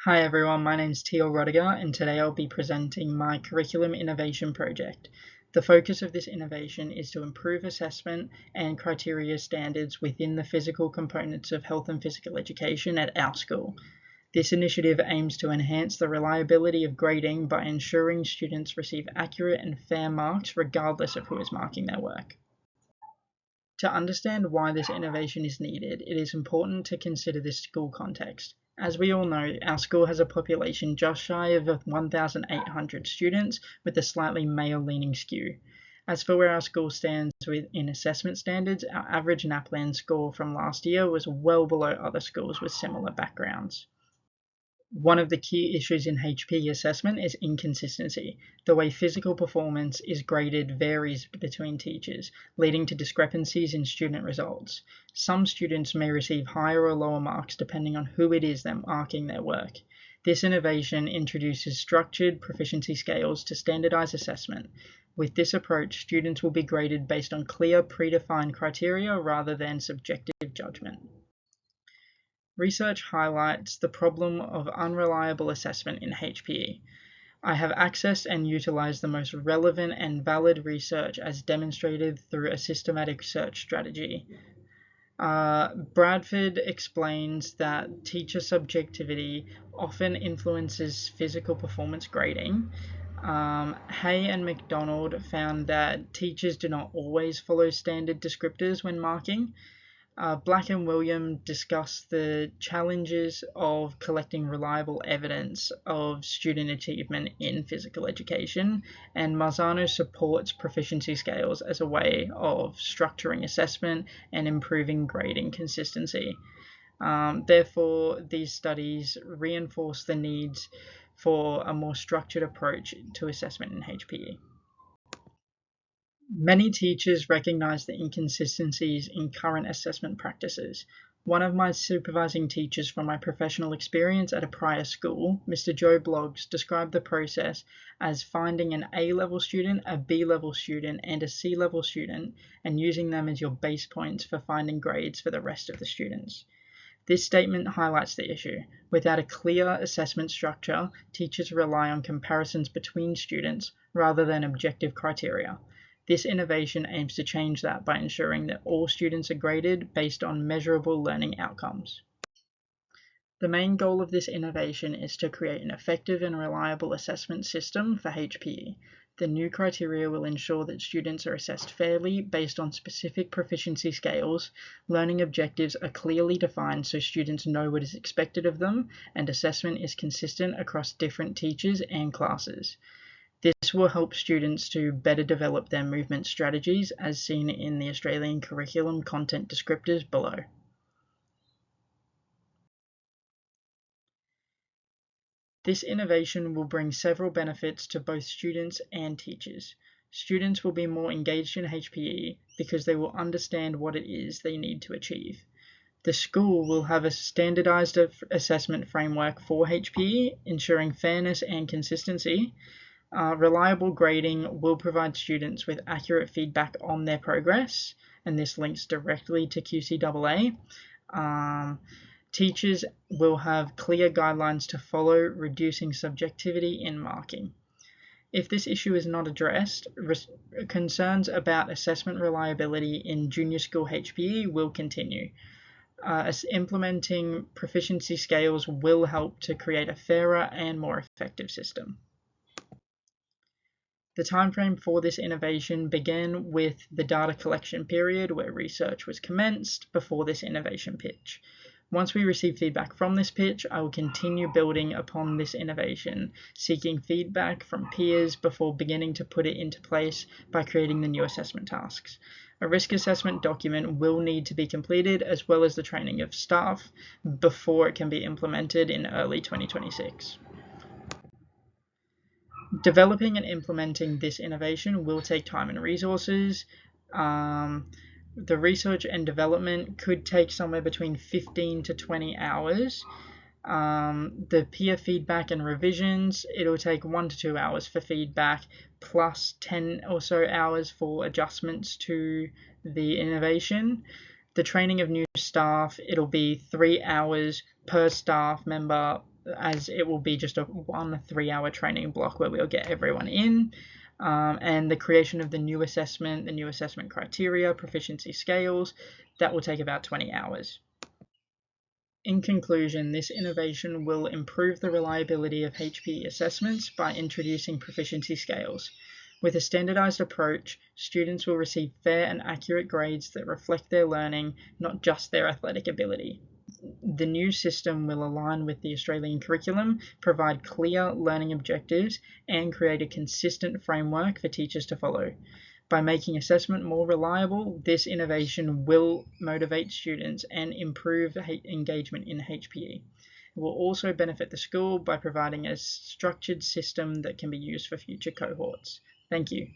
Hi everyone, my name is Teal Rodiger and today I'll be presenting my Curriculum Innovation Project. The focus of this innovation is to improve assessment and criteria standards within the physical components of health and physical education at our school. This initiative aims to enhance the reliability of grading by ensuring students receive accurate and fair marks regardless of who is marking their work. To understand why this innovation is needed, it is important to consider the school context. As we all know, our school has a population just shy of 1,800 students with a slightly male-leaning skew. As for where our school stands in assessment standards, our average NAPLAN score from last year was well below other schools with similar backgrounds. One of the key issues in HPE assessment is inconsistency. The way physical performance is graded varies between teachers, leading to discrepancies in student results. Some students may receive higher or lower marks depending on who it is that marking their work. This innovation introduces structured proficiency scales to standardize assessment. With this approach, students will be graded based on clear, predefined criteria rather than subjective judgment. Research highlights the problem of unreliable assessment in HPE. I have accessed and utilized the most relevant and valid research as demonstrated through a systematic search strategy. Bradford explains that teacher subjectivity often influences physical performance grading. Hay and McDonald found that teachers do not always follow standard descriptors when marking. Black and William discuss the challenges of collecting reliable evidence of student achievement in physical education, and Marzano supports proficiency scales as a way of structuring assessment and improving grading consistency. Therefore, these studies reinforce the needs for a more structured approach to assessment in HPE. Many teachers recognize the inconsistencies in current assessment practices. One of my supervising teachers from my professional experience at a prior school, Mr. Joe Bloggs, described the process as finding an A-level student, a B-level student, and a C-level student, and using them as your base points for finding grades for the rest of the students. This statement highlights the issue. Without a clear assessment structure, teachers rely on comparisons between students rather than objective criteria. This innovation aims to change that by ensuring that all students are graded based on measurable learning outcomes. The main goal of this innovation is to create an effective and reliable assessment system for HPE. The new criteria will ensure that students are assessed fairly based on specific proficiency scales, learning objectives are clearly defined so students know what is expected of them, and assessment is consistent across different teachers and classes. This will help students to better develop their movement strategies as seen in the Australian curriculum content descriptors below. This innovation will bring several benefits to both students and teachers. Students will be more engaged in HPE because they will understand what it is they need to achieve. The school will have a standardized assessment framework for HPE, ensuring fairness and consistency. Reliable grading will provide students with accurate feedback on their progress, and this links directly to QCAA. Teachers will have clear guidelines to follow, reducing subjectivity in marking. If this issue is not addressed, concerns about assessment reliability in junior school HPE will continue. As implementing proficiency scales will help to create a fairer and more effective system. The timeframe for this innovation began with the data collection period where research was commenced before this innovation pitch. Once we receive feedback from this pitch, I will continue building upon this innovation, seeking feedback from peers before beginning to put it into place by creating the new assessment tasks. A risk assessment document will need to be completed as well as the training of staff before it can be implemented in early 2026. Developing and implementing this innovation will take time and resources. The research and development could take somewhere between 15 to 20 hours. The peer feedback and revisions, it'll take 1 to 2 hours for feedback, plus 10 or so hours for adjustments to the innovation. The training of new staff, it'll be 3 hours per staff member as it will be just a 1 3-hour training block where we'll get everyone in. And the creation of the new assessment criteria, proficiency scales, that will take about 20 hours. In conclusion, this innovation will improve the reliability of HPE assessments by introducing proficiency scales. With a standardized approach, students will receive fair and accurate grades that reflect their learning, not just their athletic ability. The new system will align with the Australian curriculum, provide clear learning objectives, and create a consistent framework for teachers to follow. By making assessment more reliable, this innovation will motivate students and improve engagement in HPE. It will also benefit the school by providing a structured system that can be used for future cohorts. Thank you.